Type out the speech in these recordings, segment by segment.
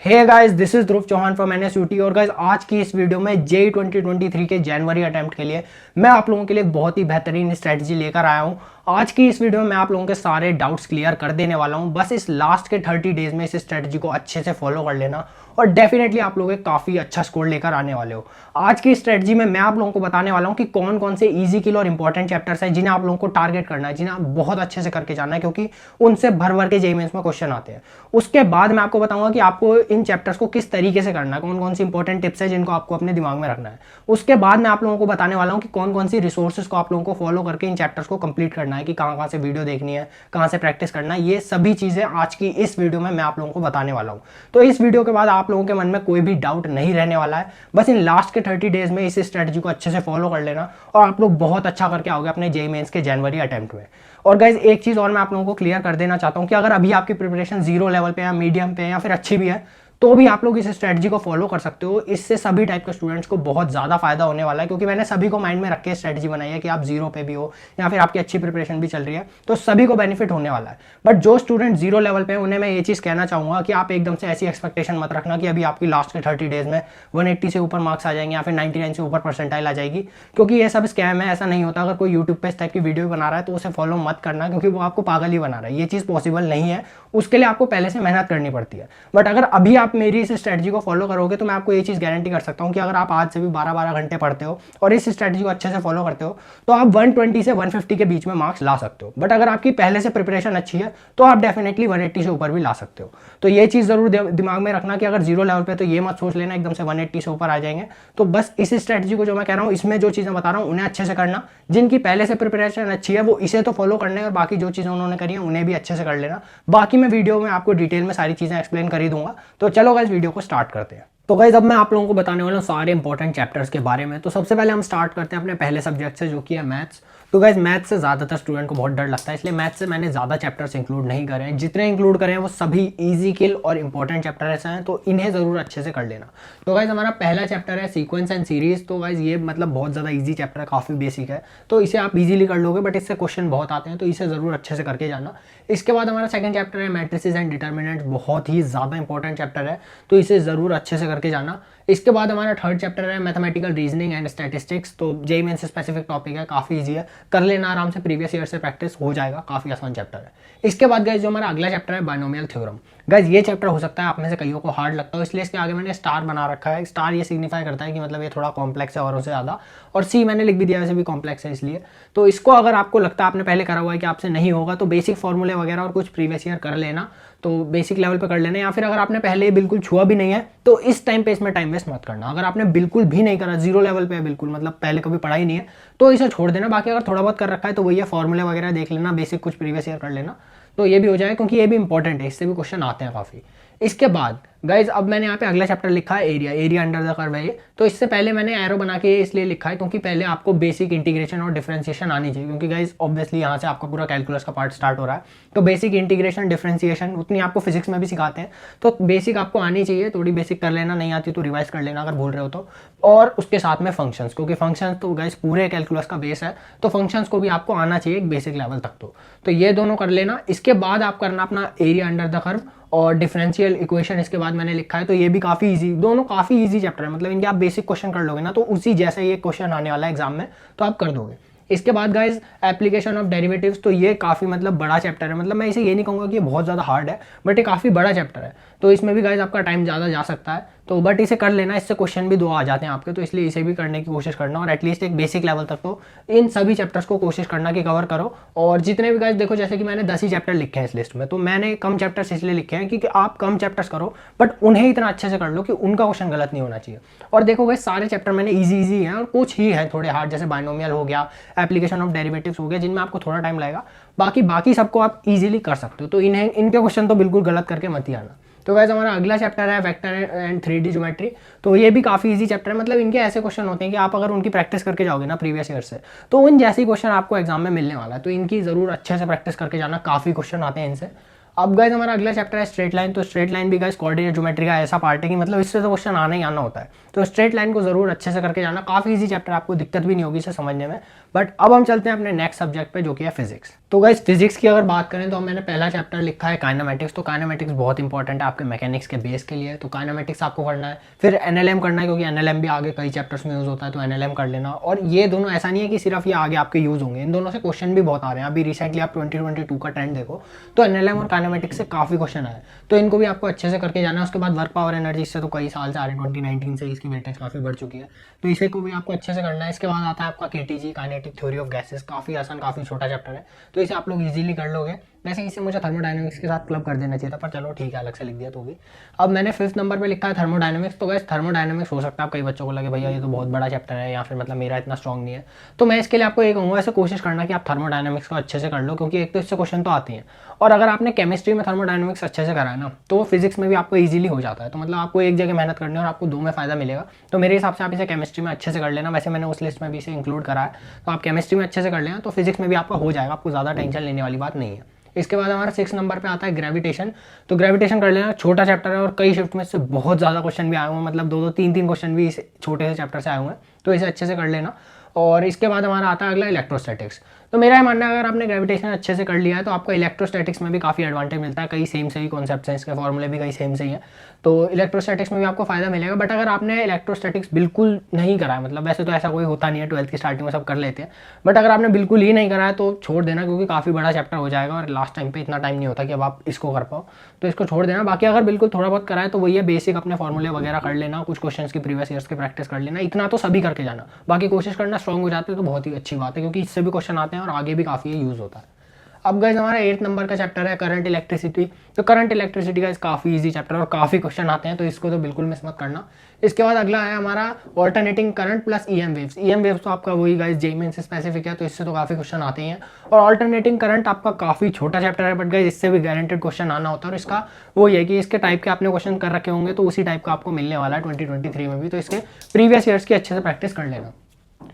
Hey guys, this is Dhruv Chauhan from NSUT. और guys, आज की इस वीडियो में जेई 2023 के जनवरी अटेम्प्ट के लिए मैं आप लोगों के लिए बहुत ही बेहतरीन स्ट्रेटजी लेकर आया हूं। आज की इस वीडियो में मैं आप लोगों के सारे डाउट्स क्लियर कर देने वाला हूं। बस इस लास्ट के 30 डेज में इस स्ट्रेटजी को अच्छे से फॉलो कर लेना और डेफिनेटली आप लोग काफ़ी अच्छा स्कोर लेकर आने वाले हो। आज की स्ट्रेटजी में मैं आप लोगों को बताने वाला हूं कि कौन कौन से इजी किल और इंपॉर्टेंट चैप्टर्स हैं जिन्हें आप लोगों को टारगेट करना है, जिन्हें आप बहुत अच्छे से करके जाना है, क्योंकि उनसे भर भर के जेईई मेंस में क्वेश्चन आते हैं। उसके बाद मैं आपको बताऊंगा कि आपको इन चैप्टर्स को किस तरीके से करना है, कौन कौन सी इंपॉर्टेंट टिप्स है जिनको आपको अपने दिमाग में रखना है। उसके बाद मैं आप लोगों को बताने वाला हूं कि कौन कौन सी रिसोर्सेज को आप लोगों को फॉलो करके इन चैप्टर्स को कंप्लीट करना है, कि कहां से वीडियो देखनी है, कहां से प्रैक्टिस करना है। ये सभी चीजें आज की इस वीडियो में मैं आप लोगों को बताने वाला हूं। तो इस वीडियो के बाद आप लोगों के मन में कोई भी डाउट नहीं रहने वाला है। बस इन लास्ट के 30 डेज में इस स्ट्रेटजी को अच्छे से फॉलो कर लेना और आप लोग बहुत अच्छा करके आओगे अपने जेईई मेंस के जनवरी अटेम्प्ट में। और गाइज, एक चीज और मैं आप लोगों को क्लियर कर देना चाहता हूं कि अगर अभी आपकी प्रिपरेशन 0 लेवल पे या मीडियम पे या फिर अच्छी भी है तो भी आप लोग इस स्ट्रेटजी को फॉलो कर सकते हो। इससे सभी टाइप के स्टूडेंट्स को बहुत ज़्यादा फायदा होने वाला है, क्योंकि मैंने सभी को माइंड में रख के स्ट्रेटजी बनाई है कि आप 0 पे भी हो या फिर आपकी अच्छी प्रिपरेशन भी चल रही है तो सभी को बेनिफिट होने वाला है। बट जो स्टूडेंट 0 लेवल पे है उन्हें मैं ये चीज़ कहना चाहूँगा कि आप एकदम से ऐसी एक्सपेक्टेशन मत रखना कि अभी आपकी लास्ट के 30 डेज में 180 से ऊपर मार्क्स आ जाएंगे या फिर 99 से ऊपर परसेंटाइल आ जाएगी, क्योंकि ये सब स्कैम है। ऐसा नहीं होता। अगर कोई यूट्यूब पे इस टाइप की वीडियो बना रहा है तो उसे फॉलो मत करना, क्योंकि वो आपको पागल ही बना रहा है। ये चीज़ पॉसिबल नहीं है, उसके लिए आपको पहले से मेहनत करनी पड़ती है। बट अगर अभी आप मेरी इस स्ट्रेटजी को फॉलो करोगे तो मैं आपको ये चीज़ गारंटी कर सकता हूँ कि अगर आप आज से भी 12-12 घंटे पढ़ते हो और इस स्ट्रेटजी को अच्छे से फॉलो करते हो तो आप 120 से 150 के बीच में मार्क्स ला सकते हो। बट अगर आपकी पहले से प्रिपरेशन अच्छी है तो आप डेफिनेटली 180 से ऊपर भी ला सकते हो। तो ये चीज़ जरूर दिमाग में रखना कि अगर 0 लेवल पे तो ये मत सोच लेना एकदम से 180 से ऊपर आ जाएंगे। तो बस इस स्ट्रेटजी को जो मैं कह रहा हूँ, इसमें जो चीज़ें बता रहा हूँ उन्हें अच्छे से करना। जिनकी पहले से प्रिपरेशन अच्छी है वो इसे तो फॉलो करने और बाकी जो चीज़ें उन्होंने करी है उन्हें भी अच्छे से कर लेना। बाकी मैं वीडियो में आपको डिटेल में सारी चीज़ें एक्सप्लेन कर ही दूंगा। तो चलो गाइस, वीडियो को स्टार्ट करते हैं। तो गाइस, अब मैं आप लोगों को बताने वाला हूँ सारे इंपॉर्टेंट चैप्टर्स के बारे में। तो सबसे पहले हम स्टार्ट करते हैं अपने पहले सब्जेक्ट से, जो कि है मैथ्स। तो गाइस, मैथ्स से ज़्यादातर स्टूडेंट को बहुत डर लगता है, इसलिए मैथ्स से मैंने ज़्यादा चैप्टर्स इंक्लूड नहीं करे हैं। जितने इंक्लूड करें हैं वो सभी इजी किल और इंपॉर्टेंट चैप्टर ऐसे हैं, तो इन्हें ज़रूर अच्छे से कर लेना। तो गाइस, हमारा पहला चैप्टर है सीक्वेंस एंड सीरीज। तो गाइस, ये मतलब बहुत ज़्यादा ईजी चैप्टर है, काफ़ी बेसिक है, तो इसे आप इजीली कर लोगे। बट इससे क्वेश्चन बहुत आते हैं, तो इसे ज़रूर अच्छे से करके जाना। इसके बाद हमारा सेकंड चैप्टर है मैट्रिसेस एंड डिटर्मिनेंट्स। बहुत ही ज़्यादा इंपॉर्टेंट चैप्टर है, तो इसे ज़रूर अच्छे से करके जाना। इसके बाद हमारा थर्ड चैप्टर है मैथमेटिकल रीजनिंग एंड स्टैटिस्टिक्स। तो जेईई मेंस स्पेसिफिक टॉपिक है, काफ़ी इजी है, कर लेना आराम से, प्रीवियस ईयर से प्रैक्टिस हो जाएगा, काफ़ी आसान चैप्टर है। इसके बाद गाइस, जो हमारा अगला चैप्टर है बाइनोमियल थ्योरम। गाइस, ये चैप्टर हो सकता है आप में से कईयों को हार्ड लगता हो, इसलिए इसके आगे मैंने स्टार बना रखा है। स्टार ये सिग्निफाई करता है कि मतलब ये थोड़ा कॉम्प्लेक्स है औरों से ज़्यादा, और सी मैंने लिख भी दिया, वैसे भी कॉम्प्लेक्स है इसलिए। तो इसको अगर आपको लगता है आपने पहले करा हुआ है कि आपसे नहीं होगा, तो बेसिक फॉर्मूले वगैरह और कुछ प्रीवियस ईयर कर लेना, तो बेसिक लेवल पे कर लेना। या फिर अगर आपने पहले बिल्कुल छुआ भी नहीं है तो इस टाइम पे इसमें टाइम वेस्ट मत करना। अगर आपने बिल्कुल भी नहीं करा, 0 लेवल पे है बिल्कुल, मतलब पहले कभी पढ़ा ही नहीं है, तो इसे छोड़ देना। बाकी अगर थोड़ा बहुत कर रखा है तो वही है, फॉर्मूले वगैरह देख लेना, बेसिक कुछ प्रीवियस ईयर कर लेना, तो ये भी हो जाएगा, क्योंकि ये भी इंपॉर्टेंट है, इससे भी क्वेश्चन आते हैं काफ़ी। इसके बाद गाइज, अब मैंने यहाँ पे अगला चैप्टर लिखा है एरिया अंडर द कर्व है ये। तो इससे पहले मैंने एरो बना के इसलिए लिखा है क्योंकि पहले आपको बेसिक इंटीग्रेशन और डिफरेंशिएशन आनी चाहिए, क्योंकि गाइज ऑब्वियसली यहाँ से आपका पूरा कैलकुलस का पार्ट स्टार्ट हो रहा है। तो बेसिक इंटीग्रेशन डिफरेंशिएशन उतनी आपको फिजिक्स में भी सिखाते हैं, तो बेसिक आपको आनी चाहिए। थोड़ी बेसिक कर लेना, नहीं आती तो रिवाइज कर लेना अगर भूल रहे हो तो। और उसके साथ में फंक्शंस, क्योंकि फंक्शंस तो गाइज पूरे कैलकुलस का बेस है, तो फंक्शंस को भी आपको आना चाहिए एक बेसिक लेवल तक। तो ये दोनों कर लेना। इसके बाद आप करना अपना एरिया अंडर द कर्व और डिफरेंशियल इक्वेशन, इसके बाद मैंने लिखा है। तो ये भी काफ़ी इजी, दोनों काफ़ी इजी चैप्टर है, मतलब इनके आप बेसिक क्वेश्चन कर लोगे ना तो उसी जैसे ये क्वेश्चन आने वाला है एग्जाम में, तो आप कर दोगे। इसके बाद गाइज एप्लीकेशन ऑफ डेरिवेटिव्स। तो ये काफ़ी मतलब बड़ा चैप्टर है, मतलब मैं इसे ये नहीं कहूँगा कि ये बहुत ज़्यादा हार्ड है, बट ये काफ़ी बड़ा चैप्टर है, तो इसमें भी गाइज आपका टाइम ज़्यादा जा सकता है। तो बट इसे कर लेना, इससे क्वेश्चन भी 2 आ जाते हैं आपके, तो इसलिए इसे भी करने की कोशिश करना। और एटलीस्ट एक बेसिक लेवल तक तो इन सभी चैप्टर्स को कोशिश करना कि कवर करो। और जितने भी गाइज देखो, जैसे कि मैंने 10 ही चैप्टर लिखे हैं इस लिस्ट में, तो मैंने कम चैप्टर्स इसलिए लिखे हैं क्योंकि आप कम चैप्टर्स करो बट उन्हें इतना अच्छे से कर लो कि उनका क्वेश्चन गलत नहीं होना चाहिए। और देखो गाइज, सारे चैप्टर मैंने ईजी हैं और कुछ ही है थोड़े हार्ड, जैसे बाइनोमियल हो गया, एप्लीकेशन ऑफ डेरिवेटिव्स हो गया, जिनमें आपको थोड़ा टाइम लगेगा। बाकी सबको आप इजीली कर सकते हो, तो इनके क्वेश्चन तो बिल्कुल गलत करके मत ही आना। तो गाइस, हमारा अगला चैप्टर है वेक्टर एंड 3D ज्योमेट्री। तो ये भी काफ़ी इजी चैप्टर है, मतलब इनके ऐसे क्वेश्चन होते हैं कि आप अगर उनकी प्रैक्टिस करके जाओगे ना प्रीवियस ईयर से, तो उन जैसे क्वेश्चन आपको एग्जाम में मिलने वाला है, तो इनकी ज़रूर अच्छे से प्रैक्टिस करके जाना, काफ़ी क्वेश्चन आते हैं इनसे। अब गाइस हमारा अगला चैप्टर है स्ट्रेट लाइन। तो स्ट्रेट लाइन भी गाइस कोऑर्डिनेट ज्योमेट्री का ऐसा पार्ट है कि मतलब इससे तो क्वेश्चन आना ही आना होता है। तो स्ट्रेट लाइन को जरूर अच्छे से करके जाना, काफी इजी चैप्टर, आपको दिक्कत भी नहीं होगी इसे समझने में। बट अब हम चलते हैं अपने नेक्स्ट सब्जेक्ट पे जो कि है फिजिक्स। तो गाइस फिजिक्स की अगर बात करें तो मैंने पहला चैप्टर लिखा है काइनेमेटिक्स। तो काइनेमेटिक्स बहुत इंपॉर्टेंट है आपके मैकेनिक्स के बेस के लिए। तो काइनेमेटिक्स आपको करना है, फिर एनएलएम करना है क्योंकि एनएलएम भी आगे कई चैप्टर्स में यूज होता है, तो एनएलएम कर लेना। और ये दोनों ऐसा नहीं है कि सिर्फ ये आगे आपके यूज होंगे, इन दोनों से क्वेश्चन भी बहुत आ रहे हैं। अभी रिसेंटली आप 2022 का ट्रेंड देखो तो एनएलएम और काइनेमेटिक्स से काफी क्वेश्चन आए, तो इनको भी आपको अच्छे से करके जाना है। उसके बाद वर्क पावर एनर्जी से तो कई साल से आ रहे हैं, 2019 से इसकी वेटेज काफी बढ़ चुकी है, तो इसे को भी आपको अच्छे से करना है। इसके बाद आता है आपका KTG, kinetic theory of gases, काफी आसान काफी छोटा चैप्टर है, तो इसे आप लोग इजीली कर लोगे। वैसे इसे मुझे थर्मोडायनेमिक्स के साथ क्लब कर देना चाहिए था, पर चलो ठीक है, अलग से लिख दिया तो भी। अब मैंने 5th नंबर पे लिखा है थर्मोडायनेमिक्स। तो गाइस थर्मोडायनेमिक्स हो सकता है कई बच्चों को लगे भैया ये तो बहुत बड़ा चैप्टर है, या फिर मतलब मेरा इतना स्ट्रॉन्ग नहीं है, तो मैं इसके लिए आपको ये कहूँगा ऐसे कोशिश करना कि आप थर्मोडायनेमिक्स को अच्छे से कर लो, क्योंकि एक तो इससे क्वेश्चन तो आती हैं, और अगर आपने केमिस्ट्री में थर्मोडायनेमिक्स अच्छे से करा है ना तो वो फिजिक्स में भी आपको ईजिली हो जाता है। तो मतलब आपको एक जगह मेहनत करनी है और आपको दो में फायदा मिलेगा। तो मेरे हिसाब से आप इसे केमिस्ट्री में अच्छे से कर लेना। वैसे मैंने उस लिस्ट में भी इसे इंक्लूड करा है, तो आप केमिस्ट्री में अच्छे से कर लेना तो फिजिक्स में भी आपका हो जाएगा, आपको ज़्यादा टेंशन लेने वाली बात नहीं है। इसके बाद हमारा 6 नंबर पे आता है ग्रेविटेशन। तो ग्रेविटेशन कर लेना, छोटा चैप्टर है और कई शिफ्ट में इससे बहुत ज़्यादा क्वेश्चन भी आए हुए हैं, मतलब 2-2 3-3 क्वेश्चन भी इस छोटे से चैप्टर से आए हुए हैं, तो इसे अच्छे से कर लेना। और इसके बाद हमारा आता है अगला इलेक्ट्रोस्टैटिक्स। तो मेरा ये मानना है अगर आपने ग्रेविटेशन अच्छे से कर लिया है तो आपको इलेक्ट्रोस्टैटिक्स में भी काफ़ी एडवांटेज मिलता है, कई सेम से ही कॉन्सेप्ट्स हैं, इसके फॉर्मूले भी कई सेम से ही हैं, तो इलेक्ट्रोस्टैटिक्स में भी आपको फायदा मिलेगा। बट अगर आपने इलेक्ट्रोस्टैटिक्स बिल्कुल नहीं करा है, मतलब वैसे तो ऐसा कोई होता नहीं है, 12th की स्टार्टिंग में सब कर लेते हैं, बट अगर आपने बिल्कुल ही नहीं करा है तो छोड़ देना, क्योंकि काफ़ी बड़ा चैप्टर हो जाएगा और लास्ट टाइम पे इतना टाइम नहीं होता कि अब आप इसको कर पाओ, तो इसको छोड़ देना। बाकी अगर बिल्कुल थोड़ा बहुत करा है तो वही है, बेसिक अपने फॉर्मूले वगैरह कर लेना, कुछ क्वेश्चन की प्रीवियस ईयर्स की प्रैक्टिस कर लेना, इतना तो सभी करके जाना। बाकी कोशिश करना स्ट्रॉन्ग हो जाते हैं तो बहुत ही अच्छी बात है, क्योंकि इससे भी क्वेश्चन आते हैं और आगे भी काफ़ी यूज़ होता है। अब गाइस हमारा 8th नंबर का चैप्टर है करंट इलेक्ट्रिसिटी। तो करंट इलेक्ट्रिसिटी का काफ़ी इजी चैप्टर और काफ़ी क्वेश्चन आते हैं, तो इसको तो बिल्कुल मिस मत करना। इसके बाद अगला है हमारा alternating current plus EM waves. EM waves तो आपका वही गाइस जेईई मेंस से स्पेसिफिक है, तो इससे तो काफ़ी क्वेश्चन आते हैं। और ऑल्टरनेटिंग करंट आपका काफ़ी छोटा चैप्टर है, बट गाइस इससे भी गारंटेड क्वेश्चन आना होता है, और इसका वो ये है कि इसके टाइप के आपने क्वेश्चन कर रखे होंगे तो उसी टाइप का आपको मिलने वाला है 2023 में भी, तो इसके प्रीवियस ईयर्स की अच्छे से प्रैक्टिस कर लेना।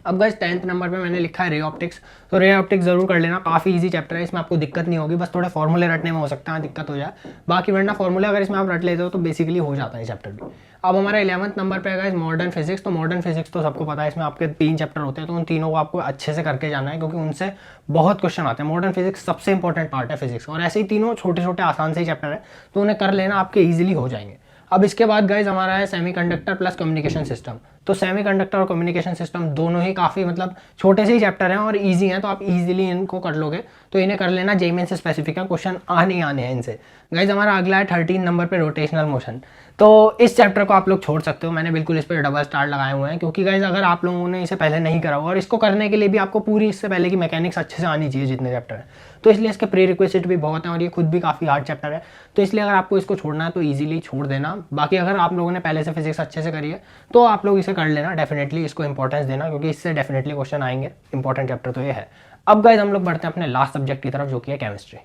अब गाइस 10th नंबर पे मैंने लिखा है रे ऑप्टिक्स। तो रे ऑप्टिक्स जरूर कर लेना, काफ़ी इजी चैप्टर है, इसमें आपको दिक्कत नहीं होगी, बस थोड़े फॉर्मूले रटने में हो सकता है दिक्कत हो जाए, बाकी वरना फॉर्मूले अगर इसमें आप रट लेते हो तो बेसिकली हो जाता है चैप्टर भी। अब हमारा 11th नंबर पे है मॉडर्न फिजिक्स। तो मॉडर्न फिजिक्स तो सबको पता है, इसमें आपके 3 चैप्टर होते हैं, तो उन तीनों को आपको अच्छे से करके जाना है, क्योंकि उनसे बहुत क्वेश्चन आते हैं। मॉडर्न फिजिक्स सबसे इंपॉर्टेंट पार्ट है फिजिक्स, और ऐसे ही तीनों छोटे छोटे आसान से ही चैप्टर है, तो उन्हें कर लेना, आपके ईजिली हो जाएंगे। अब इसके बाद गाइज हमारा है सेमीकंडक्टर प्लस कम्युनिकेशन सिस्टम। तो सेमीकंडक्टर और कम्युनिकेशन सिस्टम दोनों ही काफ़ी मतलब छोटे से ही चैप्टर हैं और इजी हैं, तो आप इजीली इनको कर लोगे, तो इन्हें कर लेना। जेईई मेंस से स्पेसिफिक है, क्वेश्चन आने हैं इनसे। गाइज हमारा अगला है 13 नंबर पे रोटेशनल मोशन। तो इस चैप्टर को आप लोग छोड़ सकते हो, मैंने बिल्कुल इस पर डबल स्टार लगाए हुए हैं, क्योंकि गाइज अगर आप लोगों ने इसे पहले नहीं करा हुआ, और इसको करने के लिए भी आपको पूरी इससे पहले की मैकेनिक्स अच्छे से आनी चाहिए जितने चैप्टर है, तो इसलिए इसके प्री रिक्वेस्ट भी बहुत हैं, और ये खुद भी काफ़ी हार्ड चैप्टर है, तो इसलिए अगर आपको इसको छोड़ना है तो ईजिली छोड़ देना। बाकी अगर आप लोगों ने पहले से फिजिक्स अच्छे से करी है तो आप लोग इसे कर लेना, डेफिनेटली इसको इंपॉर्टेंस देना, क्योंकि इससे डेफिनेटली क्वेश्चन आएंगे, इंपॉर्टेंट चैप्टर तो ये है। अब गाइज हम लोग बढ़ते हैं अपने लास्ट सब्जेक्ट की तरफ, जो कि है केमिस्ट्री।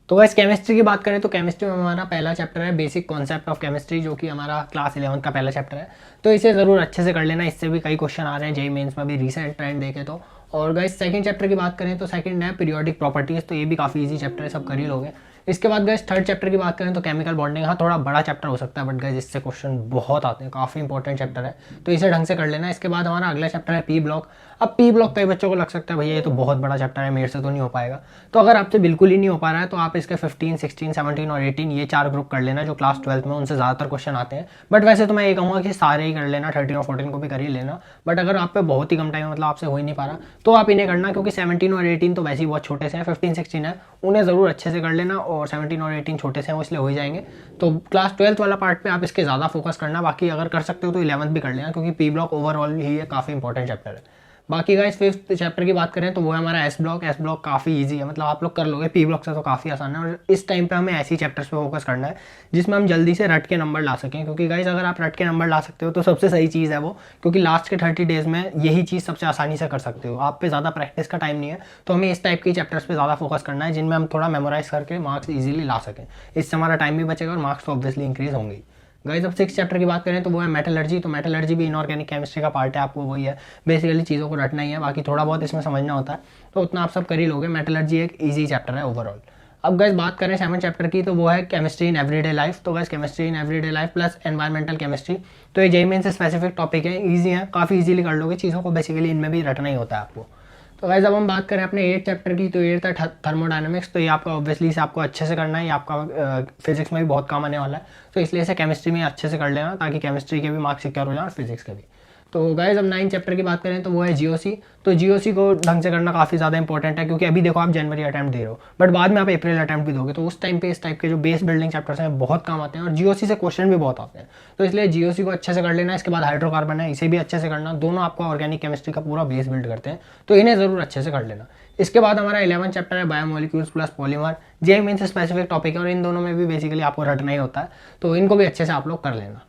तो गाइस केमिस्ट्री की बात करें तो केमिस्ट्री में हमारा पहला चैप्टर है बेसिक कॉन्सेप्ट ऑफ केमिस्ट्री, जो कि हमारा क्लास 11 का पहला चैप्टर है, तो इसे ज़रूर अच्छे से कर लेना। इससे भी कई क्वेश्चन आ रहे हैं जेईई मेंस में भी, रिसेंट ट्रेंड देखें तो। और गाइस सेकंड चैप्टर की बात करें तो सेकंड है पीरियोडिक प्रॉपर्टीज, तो ये भी काफ़ी इजी चैप्टर है, सब कर ही लोगे। इसके बाद गाइस थर्ड चैप्टर की बात करें तो केमिकल बॉन्डिंग। हाँ थोड़ा बड़ा चैप्टर हो सकता है, बट गाइस इससे क्वेश्चन बहुत आते हैं, काफ़ी इंपॉर्टेंट चैप्टर है, तो इसे ढंग से कर लेना। इसके बाद हमारा अगला चैप्टर है पी ब्लॉक। अब पी ब्लॉक कई बच्चों को लग सकता है भैया ये तो बहुत बड़ा चैप्टर है, मेरे से तो नहीं हो पाएगा, तो अगर आपसे बिल्कुल ही नहीं हो पा रहा है तो आप इसके 15, 16, 17 और 18 ये 4 ग्रुप कर लेना, जो क्लास 12 में उनसे ज़्यादातर क्वेश्चन आते हैं। बट वैसे तो मैं ये कहूँगा कि सारे ही कर लेना, 13 और 14 को भी कर ही लेना। बट अगर आप पे बहुत ही कम टाइम मतलब आपसे हो ही नहीं पा रहा तो आप इन्हें करना, क्योंकि 17 और 18 तो वैसे ही बहुत छोटे से हैं, 15, 16 है, उन्हें ज़रूर अच्छे से कर लेना, और 17 और 18 छोटे से हैं वो इसलिए हो ही जाएंगे। तो क्लास 12 वाला पार्ट पे आप इसके ज़्यादा फोकस करना, बाकी अगर कर सकते हो तो 11th भी कर लेना, क्योंकि पी ब्लॉक ओवरऑल ही ये काफ़ी इंपॉर्टेंट चैप्टर है। बाकी गाइस 5th चैप्टर की बात करें तो वो है हमारा एस ब्लॉक। एस ब्लॉक काफ़ी इजी है, मतलब आप लोग कर लोगे, पी ब्लॉक से तो काफ़ी आसान है, और इस टाइम पे हमें ऐसी चैप्टर्स पे फोकस करना है जिसमें हम जल्दी से रट के नंबर ला सकें, क्योंकि गाइस अगर आप रट के नंबर ला सकते हो तो सबसे सही चीज़ है वो, क्योंकि लास्ट के 30 डेज में यही चीज़ सबसे आसानी से कर सकते हो, आप पे ज़्यादा प्रैक्टिस का टाइम नहीं है, तो हमें इस टाइप की चैप्टर्स पर ज़्यादा फोकस करना है जिनमें हम थोड़ा मेमोराइज करके मार्क्स ईजिली ला सकें। इससे हमारा टाइम भी बचेगा और मार्क्स तो ऑब्वियसली इंक्रीज होंगे। गाइस अब 6th चैप्टर की बात करें तो वो है मेटलर्जी। तो मेटलर्जी भी इनऑर्गेनिक केमिस्ट्री का पार्ट है, आपको वही है, बेसिकली चीज़ों को रटना ही है, बाकी थोड़ा बहुत इसमें समझना होता है, तो उतना आप सब कर ही लोगे। मेटलर्जी एक ईजी चैप्टर है ओवरऑल। अब गाइस बात करें 7 चैप्टर की, तो वो है केमिस्ट्री इन एवरीडे लाइफ। तो guys chemistry in everyday life plus environmental chemistry, तो ये जेईई मेंस से स्पेसिफिक टॉपिक है, ईजी है, काफ़ी ईजिली कर लोगे चीज़ों को, बेसिकली इनमें भी रटना ही होता है आपको। तो गाइस अब हम बात करें अपने 8 चैप्टर की, तो 8 है थर्मोडायनामिक्स। तो ये आपका ऑब्वियसली इसे आपको अच्छे से करना है, ये आपका फिजिक्स में भी बहुत काम आने वाला है, तो इसलिए इसे केमिस्ट्री में अच्छे से कर लेना ताकि केमिस्ट्री के भी मार्क्स सिक्योर हो जाए और फिजिक्स के भी। तो गाइस अब 9 चैप्टर की बात करें तो वो है जीओसी। तो जीओसी को ढंग से करना काफ़ी ज़्यादा इंपॉर्टेंट है, क्योंकि अभी देखो आप जनवरी अटैम्प्ट दे रहे हो, बट बाद में आप अप्रैल अटैम्प्ट भी दोगे, तो उस टाइम पे इस टाइप के जो बेस बिल्डिंग चैप्टर्स हैं बहुत काम आते हैं और जीओसी से क्वेश्चन भी बहुत आते हैं। तो इसलिए जीओसी को अच्छे से कर लेना। इसके बाद हाइड्रोकार्बन है, इसे भी अच्छे से करना, दोनों आपका ऑर्गेनिक केमिस्ट्री का पूरा बेस बिल्ड करते हैं, तो इन्हें ज़रूर अच्छे से कर लेना। इसके बाद हमारा 11 चैप्टर है biomolecules plus polymer. JEE mains specific topic है और इन दोनों में भी बेसिकली आपको रटना ही होता है, तो इनको भी अच्छे से आप लोग कर लेना।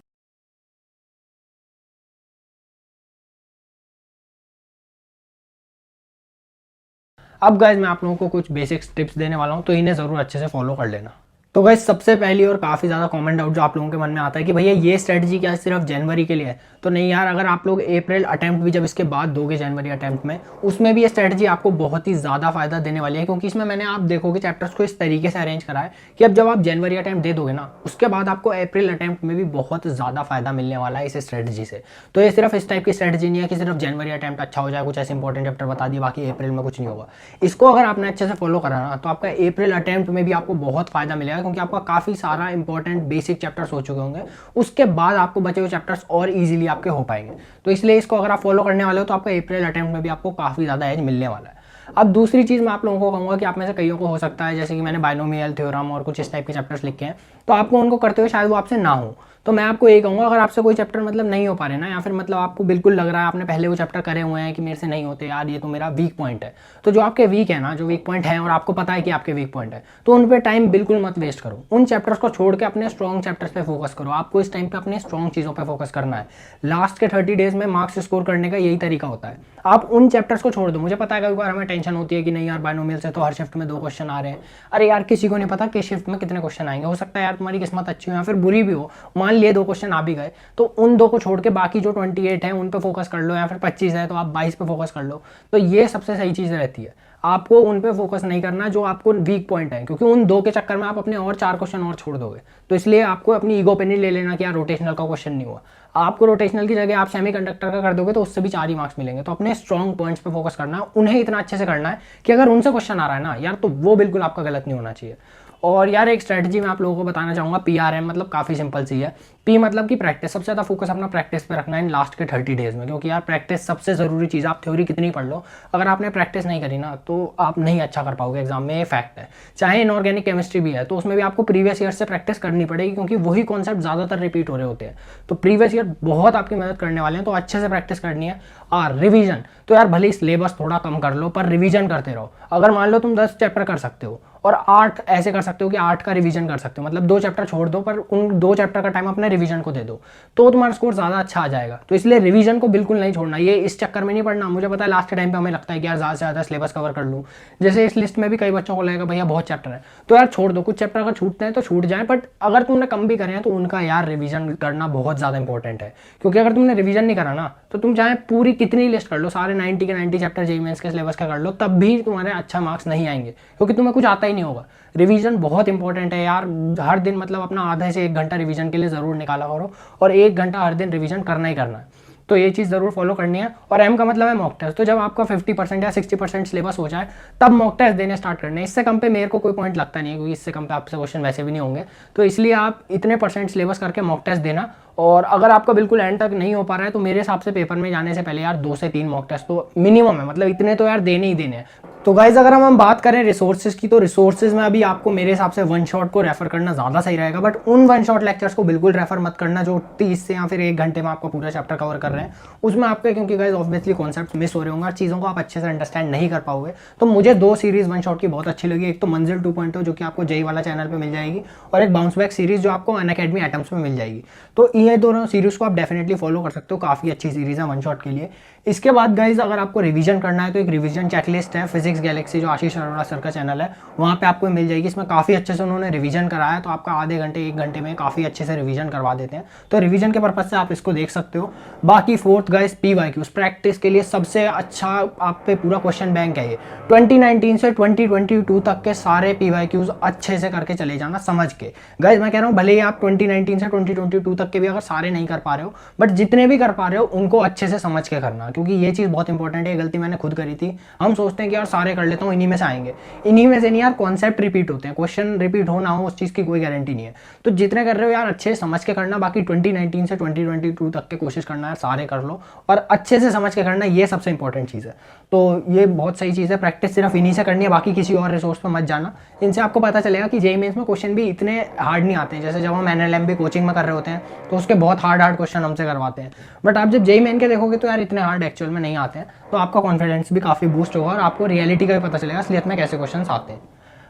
अब गाइज मैं आप लोगों को कुछ बेसिक्स टिप्स देने वाला हूँ, तो इन्हें ज़रूर अच्छे से फॉलो कर लेना। तो गाइज सबसे पहली और काफ़ी ज़्यादा कॉमन डाउट जो आप लोगों के मन में आता है कि भैया ये स्ट्रेटजी क्या सिर्फ जनवरी के लिए है, तो नहीं यार, अगर आप लोग अप्रैल अटैम्प्ट भी जब इसके बाद दोगे जनवरी अटैम्प्ट में, उसमें भी ये स्ट्रेटजी आपको बहुत ही ज़्यादा फायदा देने वाली है, क्योंकि इसमें मैंने आप देखोगे चैप्टर्स को इस तरीके से अरेंज करा है कि अब जब आप जनवरी अटैम्प्ट दे दोगे ना, उसके बाद आपको अप्रैल अटैम्प्ट में भी बहुत ज़्यादा फायदा मिलने वाला है इस स्ट्रेटजी से। तो ये सिर्फ इस टाइप की स्ट्रेटजी नहीं है कि सिर्फ जनवरी अटैम्प्ट अच्छा हो जाए, कुछ ऐसे इंपॉर्टेंट चैप्टर बता दिए बाकी अप्रैल में कुछ नहीं होगा। इसको अगर आपने अच्छे से फॉलो करा ना, तो आपका अप्रैल अटैम्प्ट में भी आपको बहुत फायदा मिलेगा, क्योंकि आपका काफ़ी सारा इंपॉर्टेंट बेसिक चैप्टर्स हो चुके होंगे, उसके बाद आपको बचे हुए चैप्टर्स और इजीली आपके हो पाएंगे। तो इसलिए इसको अगर आप फॉलो करने वाले हो तो आपका अप्रैल अटेम्प्ट में भी आपको काफ़ी ज़्यादा एज मिलने वाला है। अब दूसरी चीज़ मैं आप लोगों को कहूँगा कि आप में से कईयों को हो सकता है, जैसे कि मैंने बाइनोमियल थ्योरम और कुछ इस टाइप के चैप्टर्स लिखे हैं, तो आपको उनको करते हुए शायद वो आपसे ना हो। तो मैं आपको ये कहूँगा, अगर आपसे कोई चैप्टर मतलब नहीं हो पा रहे ना, या फिर मतलब आपको बिल्कुल लग रहा है आपने पहले वो चैप्टर करे हुए हैं कि मेरे से नहीं होते यार, ये तो मेरा वीक पॉइंट है, तो जो आपके वीक है ना, जो वीक पॉइंट है और आपको पता है कि आपके वीक पॉइंट है, तो उन पर टाइम बिल्कुल मत वेस्ट करो। उन चैप्टर्स को छोड़ के अपने स्ट्रॉन्ग चैप्टर्स पे फोकस करो। आपको इस टाइम पे अपने स्ट्रॉन्ग चीज़ों पे फोकस करना है। लास्ट के 30 डेज में मार्क्स स्कोर करने का यही तरीका होता है। आप उन चैप्टर्स को छोड़ दो। मुझे पता है कई बार हमें टेंशन होती है कि नहीं यार बाइनोमियल से तो हर शिफ्ट में 2 क्वेश्चन आ रहे हैं। अरे यार, किसी को नहीं पता कि शिफ्ट में कितने क्वेश्चन आएंगे। हो सकता है यार तुम्हारी किस्मत अच्छी हो या फिर बुरी भी हो, मान लिए 2 क्वेश्चन आ भी गए, तो उन 2 को छोड़ के बाकी जो 28 है उन पे फोकस कर लो, या फिर 25 है तो आप 22 पे फोकस कर लो। तो ये सबसे सही चीज़ रहती है। आपको उन पे फोकस नहीं करना जो आपको वीक पॉइंट है, क्योंकि उन 2 के चक्कर में आप अपने और 4 क्वेश्चन और छोड़ दोगे। तो इसलिए आपको अपनी ईगो पे नहीं ले लेना कि यार रोटेशनल का क्वेश्चन नहीं हुआ। आपको रोटेशनल की जगह आप सेमीकंडक्टर का कर दोगे तो उससे भी 4 ही मार्क्स मिलेंगे। तो अपने स्ट्रॉन्ग पॉइंट्स पे फोकस करना है, उन्हें इतना अच्छे से करना है कि अगर उनसे क्वेश्चन आ रहा है ना यार, तो वो बिल्कुल आपका गलत नहीं होना चाहिए। और यार एक स्ट्रेटजी मैं आप लोगों को बताना चाहूँगा, PRM, मतलब काफ़ी सिंपल सी है। P मतलब कि प्रैक्टिस। सबसे ज़्यादा फोकस अपना प्रैक्टिस पे रखना है इन लास्ट के 30 डेज में, क्योंकि यार प्रैक्टिस सबसे ज़रूरी चीज़ है। आप थ्योरी कितनी पढ़ लो, अगर आपने प्रैक्टिस नहीं करी ना तो आप नहीं अच्छा कर पाओगे एग्जाम में, ये फैक्ट है। चाहे इनऑर्गेनिक केमिस्ट्री भी है तो उसमें भी आपको प्रीवियस ईयर से प्रैक्टिस करनी पड़ेगी, क्योंकि वही कॉन्सेप्ट ज़्यादातर रिपीट हो रहे होते हैं। तो प्रीवियस ईयर बहुत आपकी मदद करने वाले हैं, तो अच्छे से प्रैक्टिस करनी है। और रिवीजन तो यार भले ही सिलेबस थोड़ा कम कर लो, पर रिवीजन करते रहो। अगर मान लो तुम 10 चैप्टर कर सकते हो और 8 ऐसे कर सकते हो कि 8 का रिवीजन कर सकते हो, मतलब 2 चैप्टर छोड़ दो पर उन 2 चैप्टर का टाइम अपने रिवीजन को दे दो, तो तुम्हारा स्कोर ज़्यादा अच्छा आ जाएगा। तो इसलिए रिवीजन को बिल्कुल नहीं छोड़ना। ये इस चक्कर में नहीं पढ़ना। मुझे पता है लास्ट के टाइम पे हमें लगता है कि यार ज़्यादा से ज़्यादा सिलेबस कवर कर लूँ, जैसे इस लिस्ट में भी कई बच्चों को लगेगा भैया बहुत चैप्टर है, तो यार छोड़ दो। कुछ चैप्टर अगर छूटते हैं तो छूट जाए, बट अगर तुमने कम भी करे हैं तो उनका यार रिवीजन करना बहुत ज़्यादा इंपॉर्टेंट है। क्योंकि अगर तुमने रिवीजन नहीं करा ना, तो तुम चाहे पूरी कितनी लिस्ट कर लो, सारे 90 के 90 चैप्टर जेईई मेंस के सिलेबस का कर लो, तब भी तुम्हारे अच्छा मार्क्स नहीं आएंगे, क्योंकि तुम्हें कुछ आता ही नहीं होगा। रिवीजन बहुत इंपॉर्टेंट है यार। हर दिन मतलब अपना आधे से 1 घंटा रिवीजन के लिए ज़रूर निकाला करो, और 1 घंटा हर दिन रिवीजन करना ही करना है। तो ये चीज़ ज़रूर फॉलो करनी है। और M का मतलब है मॉक टेस्ट। तो जब आपका 50% या 60% सिलेबस हो जाए तब मॉक टेस्ट देने स्टार्ट करने हैं। इससे कम पे मेरे को कोई पॉइंट लगता नहीं है, क्योंकि इससे कम पे आपसे क्वेश्चन वैसे भी नहीं होंगे। तो इसलिए आप इतने % सिलेबस करके मॉक टेस्ट देना। और अगर आपका बिल्कुल एंड तक नहीं हो पा रहा है तो मेरे हिसाब से पेपर में जाने से पहले यार 2 से 3 मॉक टेस्ट तो मिनिमम है, मतलब इतने तो यार देने ही देने हैं। तो गाइज अगर हम बात करें रिसोर्सेज की, तो रिसोर्सेज में अभी आपको मेरे हिसाब से 1 शॉट को रेफर करना ज़्यादा सही रहेगा। बट उन 1 शॉट लेक्चर्स को बिल्कुल रेफर मत करना जो 30 से या फिर 1 घंटे में आपको पूरा चैप्टर कवर कर रहे हैं। उसमें आपके क्योंकि गाइज ऑब्वियसली कॉन्सेप्ट मिस हो रहे होंगे और चीज़ों को आप अच्छे से अंडरस्टैंड नहीं कर पाओगे। तो मुझे 2 सीरीज 1 शॉट की बहुत अच्छी लगी। एक तो मंजिल 2.0 जो कि आपको जेईई वाला चैनल पर मिल जाएगी, और एक बाउंस बैक सीरीज जो आपको अनअकैडमी एटम्स में मिल जाएगी। तो ये दोनों सीरीज को आप डेफिनेटली फॉलो कर सकते हो, काफ़ी अच्छी सीरीज है 1 शॉट के लिए। इसके बाद गाइज अगर आपको रिवीजन करना है तो एक रिवीजन चेकलिस्ट है फिजिक्स फिजिक्स गैलेक्सी जो आशीष अरोड़ा सर का चैनल है, वहाँ पे आपको मिल जाएगी। इसमें काफ़ी अच्छे से उन्होंने रिवीजन कराया है, तो आपका आधे घंटे 1 घंटे में काफ़ी अच्छे से रिवीजन करवा देते हैं। तो रिवीजन के पर्पज़ से आप इसको देख सकते हो। बाकी फोर्थ गाइस PYQs प्रैक्टिस के लिए सबसे अच्छा आप पे पूरा क्वेश्चन बैंक है ये। 2019 से 2022 तक के सारे PYQs अच्छे से करके चले जाना समझ के। गाइस मैं कह रहा हूँ भले ही आप 2019 से 2022 तक के भी अगर सारे नहीं कर पा रहे हो, बट जितने भी कर पा रहे हो उनको अच्छे से समझ के करना, क्योंकि ये चीज़ बहुत इंपॉर्टेंट है। गलती मैंने खुद करी थी। हम सोचते हैं कि यार सारे कर लेता हूँ, इन्हीं में से आएंगे, इन्हीं में से नहीं यार, कॉन्सेप्ट रिपीट होते हैं, क्वेश्चन रिपीट हो ना हो उस चीज़ की कोई गारंटी नहीं है। तो जितने कर रहे हो यार अच्छे समझ के करना। बाकी 2019 से 2022 तक के कोशिश करना है सारे कर लो और अच्छे से समझ के करना, ये सबसे इंपॉर्टेंट चीज़ है। तो ये बहुत सही चीज़ है। प्रैक्टिस सिर्फ इन्हीं से करनी है, बाकी किसी और रिसोर्स पर मत जाना। इनसे आपको पता चलेगा कि जेईई मेंस में क्वेश्चन भी इतने हार्ड नहीं आते हैं। जैसे जब हम NLMB कोचिंग में कर रहे होते हैं तो उसके बहुत हार्ड क्वेश्चन हमसे करवाते हैं, बट आप जब जेईई मेन के देखोगे तो यार इतने हार्ड एक्चुअल में नहीं आते हैं। तो आपका कॉन्फिडेंस भी काफ़ी बूस्ट होगा और आपको रियलिटी का भी पता चलेगा असलियत में कैसे क्वेश्चन आते हैं।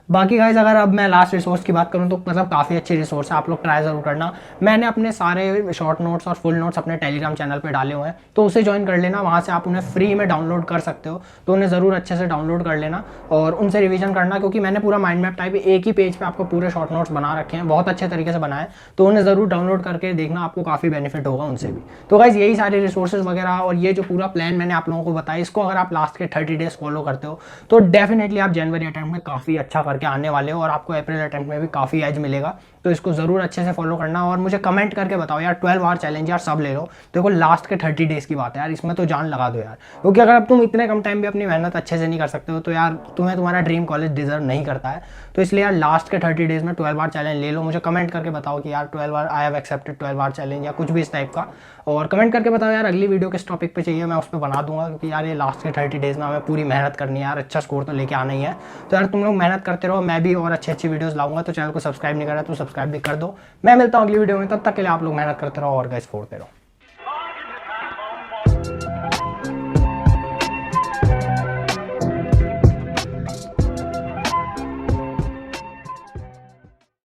बाकी गाइस अगर अब मैं लास्ट रिसोर्स की बात करूं तो मतलब काफ़ी अच्छी रिसोर्स है, आप लोग ट्राई ज़रूर करना। मैंने अपने सारे शॉर्ट नोट्स और फुल नोट्स अपने टेलीग्राम चैनल पे डाले हुए हैं, तो उसे ज्वाइन कर लेना। वहाँ से आप उन्हें फ्री में डाउनलोड कर सकते हो, तो उन्हें ज़रूर अच्छे से डाउनलोड कर लेना और उनसे रिवीजन करना, क्योंकि मैंने पूरा माइंड मैप टाइप एक ही पेज पर आपको पूरे शॉर्ट नोट्स बना रखे हैं, बहुत अच्छे तरीके से बनाए। तो उन्हें ज़रूर डाउनलोड करके देखना, आपको काफ़ी बेनिफिट होगा उनसे भी। तो गाइस यही सारे रिसोर्सेज वगैरह और ये जो पूरा प्लान मैंने आप लोगों को बताया, इसको अगर आप लास्ट के 30 डेज फॉलो करते हो तो डेफिनेटली आप जनवरी अटेम्प्ट में काफ़ी अच्छा करके आने वाले हो और आपको अप्रैल अटेम्प्ट में भी काफ़ी एज मिलेगा। तो इसको ज़रूर अच्छे से फॉलो करना और मुझे कमेंट करके बताओ यार 12 आवर चैलेंज यार सब ले लो। देखो लास्ट के 30 डेज़ की बात है यार, इसमें तो जान लगा दो यार, क्योंकि अगर अब तुम इतने कम टाइम में अपनी मेहनत अच्छे से नहीं कर सकते हो तो यार तुम्हें तुम्हारा ड्रीम कॉलेज डिजर्व नहीं करता है। तो इसलिए यार लास्ट के 30 डेज़ में 12 आवर चैलेंज ले लो। मुझे कमेंट करके बताओ कि यार 12 hour I have accepted 12 hour challenge या कुछ भी इस टाइप का, और कमेंट करके बताओ यार अगली वीडियो किस टॉपिक पे चाहिए, मैं उस पर बना दूंगा। क्योंकि यार ये लास्ट के 30 डेज़ में हमें पूरी मेहनत करनी है यार, अच्छा स्कोर तो लेके आना ही है। तो यार तुम लोग मेहनत करते रहो, मैं भी और अच्छी वीडियोस लाऊंगा। तो चैनल को सब्सक्राइब नहीं करा तो सब्सक्राइब भी कर दो। मैं मिलता हूँ अगली वीडियो में, तब तक के लिए आप लोग मेहनत करते रहो और गाइस फोड़ते रहो।